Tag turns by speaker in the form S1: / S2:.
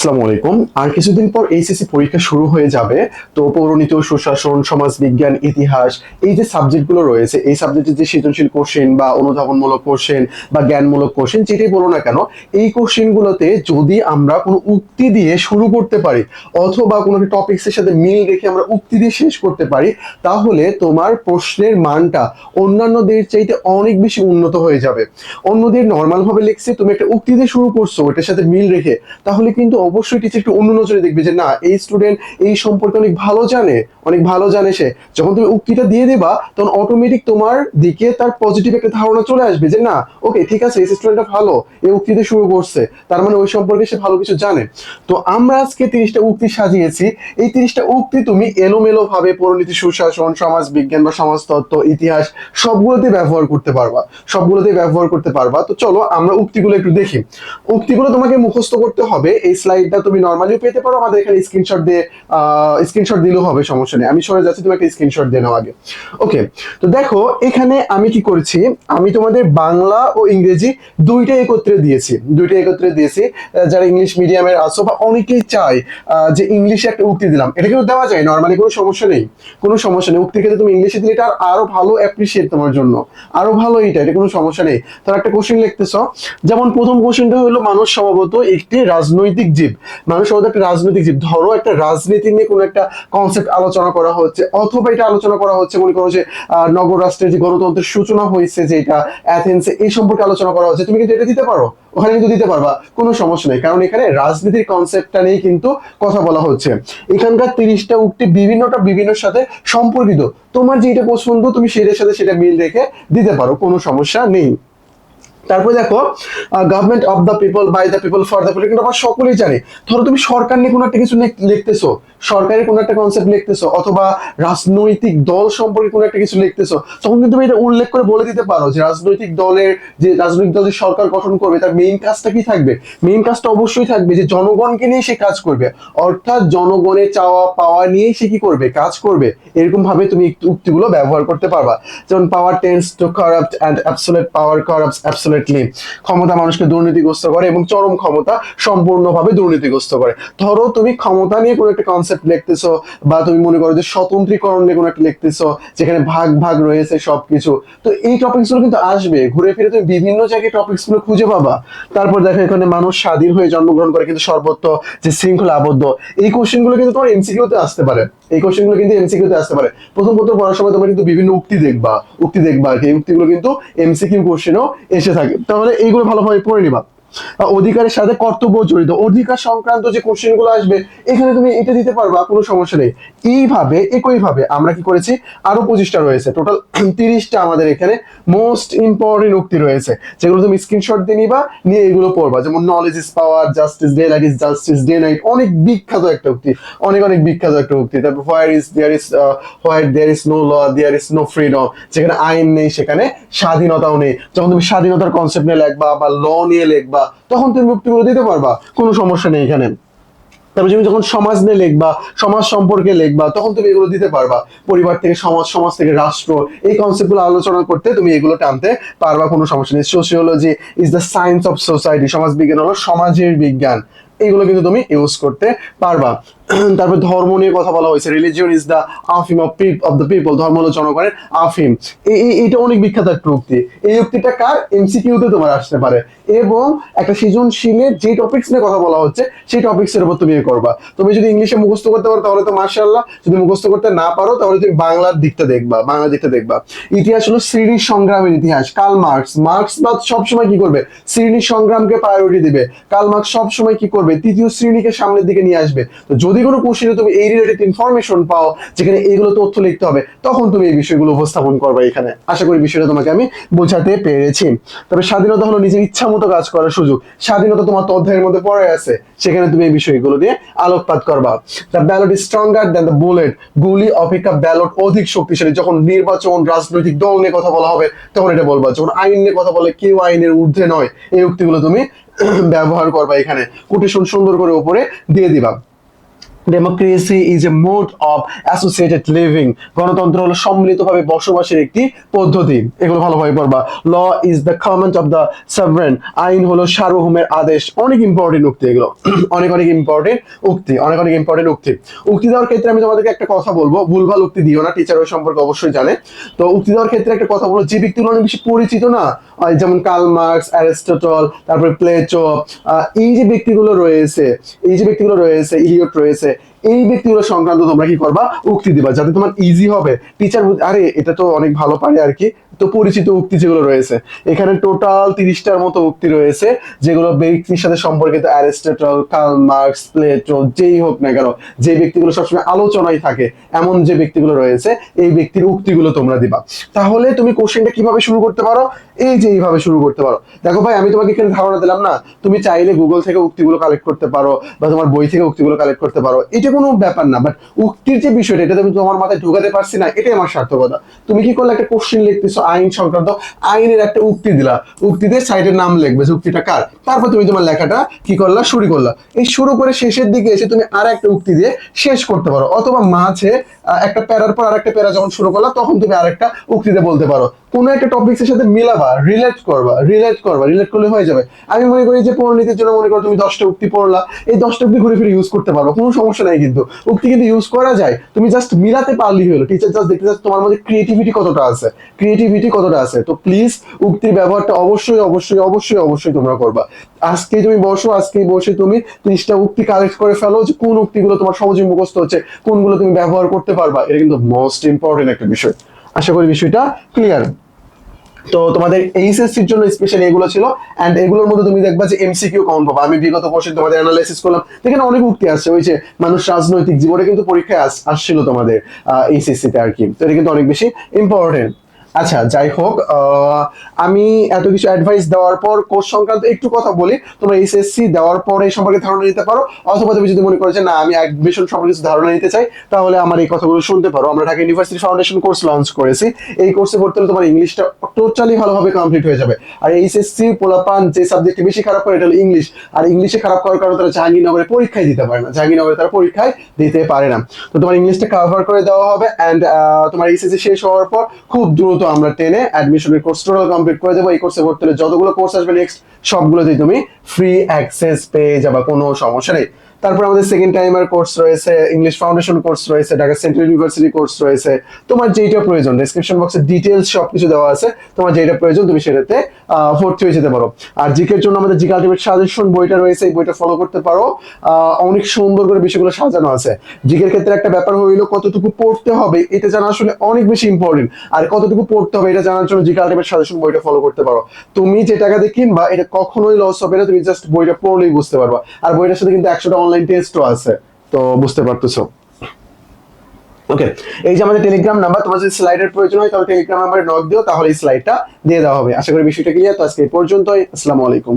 S1: আসসালামু আলাইকুম। আর কিছুদিন পর এইচএসসি পরীক্ষা শুরু হয়ে যাবে। তো পৌরনীতি, সুশাসন, সমাজ বিজ্ঞান, ইতিহাস, এই যে সাবজেক্টগুলো রয়েছে, এই সাবজেক্টের যে সৃজনশীল কোশ্চেন বা অনুধাবনমূলক কোশ্চেন বা জ্ঞানমূলক কোশ্চেন, যেটাই বলো না কেন, এই কোশ্চেনগুলোতে যদি আমরা কোনো উক্তি দিয়ে শুরু করতে পারি অথবা কোনো একটা টপিক্সের সাথে মিল রেখে আমরা উক্তি দিয়ে শেষ করতে পারি, তাহলে তোমার প্রশ্নের মানটা অন্যান্যদের চাইতে অনেক বেশি উন্নত হয়ে যাবে। অন্যদের নর্মাল ভাবে লিখছে, তুমি একটা উক্তি দিয়ে শুরু করছো ওটার সাথে মিল রেখে, তাহলে কিন্তু অবশ্যই টিচার একটু অন্য নজরে দেখবে যে না, এই স্টুডেন্ট এই সম্পর্কে অনেক ভালো জানে, অনেক ভালো জানে সে। যখন তুমি উক্তিটা দিয়ে দেবা তখন অটোমেটিক তোমার দিকে তার পজিটিভ একটা ধারণা চলে আসবে যে না, ওকে ঠিক আছে, এই স্টুডেন্টটা ভালো, এই উক্তিতে শুরু করছে, তার মানে ওই সম্পর্কে সে ভালো কিছু জানে। তো আমরা আজকে 30টা উক্তি সাজিয়েছি। এই 30টা উক্তি তুমি এলোমেলো ভাবে পরিণীতি, সুশাসন, সমাজ বিজ্ঞান বা সমাজতত্ত্ব, ইতিহাস সবগুলোতে ব্যবহার করতে পারবা, সবগুলোতে ব্যবহার করতে পারবা। তো চলো আমরা উক্তিগুলো একটু দেখি। উক্তিগুলো তোমাকে মুখস্থ করতে হবে। এই স্লাইডটা তুমি নর্মালিও পেতে পারো, আমাদের এখানে স্ক্রিনশট দিয়ে স্ক্রিনশট দিলেও হবে, সমস্যা নেই। আমি সরে যাচ্ছি, তুমি একটা স্ক্রিনশট দিয়ে নাও আগে। ওকে, তো দেখো এখানে আমি কি করেছি, আমি তোমাদের বাংলা ও ইংরেজি দুইটা একত্রে দিয়েছি, দুইটা একত্রে দিয়েছি। যারা ইংলিশ মিডিয়ামের আছো বা অনেকেই চায় যে ইংলিশে একটা উক্তি দিলাম, এটা কিন্তু দেওয়া যায় নর্মালি, কোনো সমস্যা নেই, কোনো সমস্যা নেই। উক্তির ক্ষেত্রে তুমি ইংলিশে দিলে এটা আরো ভালো অ্যাপ্রিসিয়েট তোমার জন্য, আরো ভালো। এটা কোনো সমস্যা নেই। তার একটা কোশ্চেন লিখতেছ, যেমন প্রথম কোশ্চেনটা হলো মানুষ স্বভাবত একটি রাজনৈতিক জীব। মানুষ স্বভাবত একটা রাজনৈতিক জীব। ধরো একটা রাজনীতি নিয়ে কোনো একটা কনসেপ্ট আলোচনা করা হচ্ছে, অথবা এটা আলোচনা করা হচ্ছে, মনে করো যে নগর রাষ্ট্রের যে গণতন্ত্রের সূচনা হয়েছে যেটা অ্যাথেন্সে, এই সম্পর্কে আলোচনা করা হচ্ছে, তুমি কিন্তু এটা দিতে পারো, ওখানে কিন্তু দিতে পারবা, কোনো সমস্যা নেই। কারণ এখানে রাজনীতির কনসেপ্টটা নিয়ে কিন্তু কথা বলা হচ্ছে। এখানকার 30টা উক্তি বিভিন্নটা বিভিন্ন সাথে সম্পর্কিত। তোমার যেটা পছন্দ তুমি সেটার সাথে সেটা মিল রেখে দিতে পারো, কোনো সমস্যা নেই। তারপরে দেখো, government of the people, by the people, for the people, কিন্তু আমরা সকলেই জানি। ধরো তুমি সরকার নিয়ে কোনো একটা কিছু লিখতেছো, সরকারের কোনো একটা কনসেপ্ট লিখতেছো, অথবা রাজনৈতিক দল সম্পর্কে কোনো একটা কিছু লিখতেছো, তখন কিন্তু তুমি এটা উল্লেখ করে বলে দিতে পারো যে রাজনৈতিক দলের, যে রাজনৈতিক দল যে সরকার গঠন করবে তার মেইন কাজটা কি থাকবে। মেইন কাজটা অবশ্যই থাকবে যে জনগণকে নিয়ে সে কাজ করবে, অর্থাৎ জনগণের চাওয়া পাওয়া নিয়েই সে কি করবে, কাজ করবে। এরকম ভাবে তুমি উক্তিগুলো ব্যবহার করতে পারবা। যেমন power tends to corrupt and absolute power corrupts absolutely. ক্ষমতা মানুষকে দুর্নীতিগ্রস্ত করে এবং চরম ক্ষমতা সম্পূর্ণভাবে দুর্নীতিগ্রস্ত করে। ধরো তুমি ক্ষমতা নিয়ে কোনো একটা কনসেপ্ট লিখতেছো, বা তুমি মনে করো যে স্বতন্ত্রীকরণ নিয়ে কোনো একটা লিখতেছো, যেখানে ভাগ ভাগ রয়েছে সবকিছু, তো এই টপিকস গুলো কিন্তু আসবে ঘুরে ফিরে, তুমি বিভিন্ন জায়গায় টপিকস গুলো খুঁজে পাবা। তারপর দেখো এখানে মানুষ স্বাধীন হয়ে জন্মগ্রহণ করে কিন্তু সর্বত্র যে শৃঙ্খলা আবদ্ধ, এই কোশ্চেন গুলো কিন্তু তোমার এমসিকিউ তে আসতে পারে। এই কোশ্চেন গুলো কিন্তু এমসিকিউ তে আসতে পারে। প্রথম প্রথম পড়ার সময় তোমরা কিন্তু বিভিন্ন উক্তি দেখবা আর কি। এই উক্তিগুলো কিন্তু এমসিকিউ কোশ্চেনও এসে থাকে, তাহলে এইগুলো ভালোভাবে পড়ে নিবা। অধিকারের সাথে কর্তব্য জড়িত, অধিকার সংক্রান্ত যে কোশ্চেন গুলো আসবে, এখানে তুমি এটা দিতে পারবা, কোনো সমস্যা নেই। এইভাবে একইভাবে আমরা কি করেছি, আরো 25টা রয়েছে, টোটাল 30টা আমাদের এখানে মোস্ট ইম্পর্টেন্ট উক্তি রয়েছে, যেগুলো তুমি স্ক্রিনশট দিয়ে নিবা, নিয়ে এগুলো পড়বা। যেমন knowledge is power, justice day light is justice day night, অনেক বিখ্যাত একটা উক্তি, অনেক অনেক বিখ্যাত একটা উক্তি। তারপর where there is no law there is no freedom, যেখানে আইন নেই সেখানে স্বাধীনতাও নেই। যখন তুমি স্বাধীনতার কনসেপ্ট নিয়ে লিখবা বা ল নিয়ে লিখবা, তখন তুমি মুক্তিগুলো দিতে পারবা, কোনো সমস্যা নেই এখানে। তারপর তুমি যখন সমাজ নিয়ে লিখবা, সমাজ সম্পর্কে লিখবা, তখন তুমি এগুলো দিতে পারবা। পরিবার থেকে সমাজ, সমাজ থেকে রাষ্ট্র, এই কনসেপ্টগুলো আলোচনা করতে তুমি এগুলো টানতে পারবা, কোনো সমস্যা নেই। Sociology is the science of society, সমাজ বিজ্ঞান হলো সমাজের বিজ্ঞান, এইগুলো কিন্তু তুমি ইউজ করতে পারবা। তারপর ধর্ম নিয়ে কথা বলা হয়েছে, রিলিজিয়ন ইজ দ্য আফিম অফ দ্য পিপল, ধর্ম হলো জনগণের আফিম। এইটা অনেক বিখ্যাত একটা উক্তি। এই উক্তিটা কার, এমসিকিউ তে তোমার আসতে পারে, এবং একটা সৃজনশীলের যে টপিকস নিয়ে কথা বলা হচ্ছে সেই টপিকস এর উপর তুমি করবা। তুমি যদি ইংলিশে মুখস্থ করতে পারো তাহলে তো মাশাআল্লাহ, যদি মুখস্থ করতে না পারো তাহলে তুমি বাংলার দিকটা দেখবা, বাংলার দিকটা দেখবা। ইতিহাস হলো শ্রেণী সংগ্রামের ইতিহাস, কার্ল মার্কস, মার্ক্সবাদ সবসময় কি করবে, শ্রেণী সংগ্রামকে প্রায়োরিটি দিবে। কার্ল মার্কস সবসময় কি করবে, তৃতীয় শ্রেণীকে সামনের দিকে নিয়ে আসবে। তো যদি কোনো কোশ্চেনে তুমি এই রিলেটেড ইনফরমেশন পাও, যেখানে এইগুলো তথ্য লিখতে হবে, তখন তুমি এই বিষয়গুলো উপস্থাপন করবে এখানে। আশা করি বিষয়টা তোমাকে আমি বোঝাতে পেরেছি। তবে স্বাধীনতা হলো নিজের ইচ্ছা মতো কাজ করার সুযোগ। স্বাধীনতা তোমার তো অধ্যায়ের মধ্যে পড়ে আছে, সেখানে তুমি এই বিষয়গুলো নিয়ে আলোকপাত করবা। The ballot is stronger than the bullet, গুলি অপেক্ষা ব্যালট অধিক শক্তিশালী। যখন নির্বাচন, রাজনৈতিক দল নিয়ে কথা বলা হবে, তখন এটা বলবা। যখন আইন নিয়ে কথা বলে, কেউ আইনের ঊর্ধ্বে নয়, এই উক্তিগুলো তুমি ব্যবহার করবা। এখানে কোটেশন সুন্দর করে উপরে দিয়ে দিবা। Democracy is a mode of associated living, গণতন্ত্র হলো সম্মিলিতভাবে বসবাসের একটি পদ্ধতি। এগুলো ভালোভাবে পড়বা। Law is the command of the sovereign, আইন হলো সার্বভৌমের আদেশ। অনেক ইম্পর্টেন্ট উক্তি এগুলো, অনেক অনেক ইম্পর্টেন্ট উক্তি, অনেক অনেক ইম্পর্টেন্ট উক্তি। উক্তি দেওয়ার ক্ষেত্রে আমি তোমাদেরকে একটা কথা বলবো, ভুলভাল উক্তি দিও না, টিচার ওই সম্পর্কে অবশ্যই জানে। তো উক্তি দেওয়ার ক্ষেত্রে একটা কথা বলবো, যে ব্যক্তিগুলো অনেক বেশি পরিচিত না, যেমন কার্ল মার্কস, অ্যারিস্টটল, তারপরে প্লেটো, এই যে ব্যক্তিগুলো রয়েছে, এই যে ব্যক্তিগুলো রয়েছে, ইলিয়ট রয়েছে, এই ব্যক্তিগুলো সংক্রান্ত তোমরা কি করবা, উক্তি দিবা, যাতে তোমার ইজি হবে। টিচার আরে এটা তো অনেক ভালো পারে আর কি, তো পরিচিত উক্তি যেগুলো রয়েছে, এখানে টোটাল 30টার মতো উক্তি রয়েছে, যেগুলো ব্যক্তির সাথে সম্পর্কিত। অ্যারিস্টটল, কার্ল মার্কস, প্লেটো, যেই হোক না কেন, যে ব্যক্তিগুলো সবসময় আলোচনায় থাকে, এমন যে ব্যক্তিগুলো রয়েছে, এই ব্যক্তির উক্তিগুলো তোমরা দিবা। তাহলে তুমি কোশ্চেনটা কিভাবে শুরু করতে পারো, এই যে এইভাবে শুরু করতে পারো। দেখো ভাই, আমি তোমাকে এখানে ধারণা দিলাম না, তুমি চাইলে গুগল থেকে উক্তিগুলো কালেক্ট করতে পারো, বা তোমার বই থেকে উক্তিগুলো কালেক্ট করতে পারো, এটা কোনো ব্যাপার না। বাট উক্তির যে বিষয়টা, এটা তুমি তোমার মাথায় ঢুকাতে পারছি না, এটাই আমার সার্থকতা। তুমি কি করলে, একটা কোশ্চেন লিখতেছো আইন সংক্রান্ত, আইনের একটা উক্তি দিলা, উক্তিতে সাইডের নাম লিখবে যে উক্তিটা কার, তারপর তুমি তোমার লেখাটা কি করলা, শুরু করলা। এই শুরু করে শেষের দিকে এসে তুমি আর একটা উক্তি দিয়ে শেষ করতে পারো, অথবা মাঝে একটা প্যারার পর আরেকটা প্যারা যখন শুরু করলা, তখন তুমি আরেকটা উক্তিতে বলতে পারো। কোনো একটা টপিক্সের সাথে মিলাবা, রিলেট করবা, রিলেট করলে হয়ে যাবে। আমি মনে করি যে পরিণতির জন্য মনে করো তুমি 10টা উক্তি পড়লা, এই 10টা উক্তি ঘুরে ফিরে ইউজ করতে পারো, কোনো সমস্যা নাই। কিন্তু উক্তি কিন্তু ইউজ করা যায়, তুমি জাস্ট মিলাতে পারলেই হলো। টিচার জাস্ট দেখতে চাচ্ছে তোমার মধ্যে ক্রিয়েটিভিটি কতটা আছে, ক্রিয়েটিভিটি কতটা আছে। তো প্লিজ উক্তির ব্যবহারটা অবশ্যই অবশ্যই অবশ্যই অবশ্যই তোমরা করবা। আজকে তুমি বসো, আজকেই বসে তুমি 30টা উক্তি কালেক্ট করে ফেলো, যে কোন উক্তিগুলো তোমার সহজে মুখস্থ হচ্ছে, কোনগুলো তুমি ব্যবহার করতে পারবা। এটা কিন্তু মোস্ট ইম্পর্টেন্ট একটা বিষয়। আশা করি বিষয়টা ক্লিয়ার। তো তোমাদের এইচএসসির জন্য স্পেশালি এগুলো ছিল, এন্ড এগুলোর মধ্যে তুমি দেখবা যে এমসিকিউ কাউন্ট পাবা। আমি বিগত বছর তোমাদের অ্যানালাইসিস করলাম, এখানে অনেক উক্তি আসছে, ওই যে মানুষ রাজনৈতিক জীবনে কিন্তু পরীক্ষায় আসছিল তোমাদের এইচএসসি তে আর কি। তো এটা কিন্তু অনেক বেশি ইম্পর্টেন্ট। আচ্ছা, যাই হোক, আমি এত কিছু অ্যাডভাইস দেওয়ার পর কোর্স সংক্রান্ত একটু কথা বলি। তোমরা এইচএসসি দেওয়ার পরে এই সম্পর্কে ধারণা নিতে পারো, অথবা তুমি যদি মনে করো যে না আমি অ্যাডমিশন সম্পর্কে কিছু ধারণা নিতে চাই, তাহলে আমার এই কথাগুলো শুনতে পারো। আমরা Dhaka university foundation course launch করেছি। এই কোর্সে ভর্তি হলে তোমার ইংলিশটা টোটালি ভালোভাবে কমপ্লিট হয়ে যাবে। আর এইচএসসি পোলাপান যে সাবজেক্টে বেশি খারাপ করে, এটা হলো ইংলিশ। আর ইংলিশে খারাপ করার কারণে তারা জাহাঙ্গীরনগরে পরীক্ষায় দিতে পারে না, জাহাঙ্গীরনগরে তারা পরীক্ষায় দিতে পারে না। তো তোমার ইংলিশটা কভার করে দেওয়া হবে, অ্যান্ড তোমার এইচএসসি শেষ হওয়ার পর খুব দ্রুত আমরা টেনে অ্যাডমিশনের কোর্স টোটাল কমপ্লিট করে দেবো। এই কোর্সে ভর্তি হলে যতগুলো কোর্স আসবে নেক্সট, সবগুলোতেই তুমি ফ্রি অ্যাক্সেস পেয়ে যাবে, কোনো সমস্যা নেই। তারপর আমাদের সেকেন্ড টাইমার কোর্স রয়েছে, ইংলিশ ফাউন্ডেশন কোর্স রয়েছে, ঢাকা সেন্ট্রাল ইউনিভার্সিটি কোর্স রয়েছে। তোমার যেটা প্রয়োজন, ডেসক্রিপশন বক্সে ডিটেলস সবকিছু দেওয়া আছে, তোমার যেটা প্রয়োজন তুমি সেটাতে ভর্তি হয়ে যেতে পারো। আর জিকের জন্য আমাদের জিকে আলটিমেট সাজেশন বইটা রয়েছে, এই বইটা ফলো করতে পারো। অনেক সুন্দর করে বিষয়গুলো সাজানো আছে। জিকের ক্ষেত্রে একটা ব্যাপার হইলো, কতটুকু পড়তে হবে এটা জানা আসলে অনেক বেশি ইম্পর্টেন্ট। আর কতটুকু পড়তে হবে এটা জানার জন্য জিকে আলটিমেট সাজেশন বইটা ফলো করতে পারো। তুমি যে টাকা দিয়ে কিনবা, এটা কখনোই লস হবে না, তুমি জাস্ট বইটা পড়লেই বুঝতে পারবা। আর বইটার সাথে কিন্তু 100টা অনলাইন টেস্টও আছে, তো বুঝতে পারতেছো। ওকে, এই যে আমাদের টেলিগ্রাম নাম্বার, তোমার যদি স্লাইডের প্রয়োজন হয় তাহলে টেলিগ্রাম নাম্বারে নক দিও, তাহলে এই স্লাইডটা দিয়ে দেওয়া হবে। আশা করি বিষয়টা ক্লিয়ার। তো আজকে এই পর্যন্তই, আসসালামু আলাইকুম।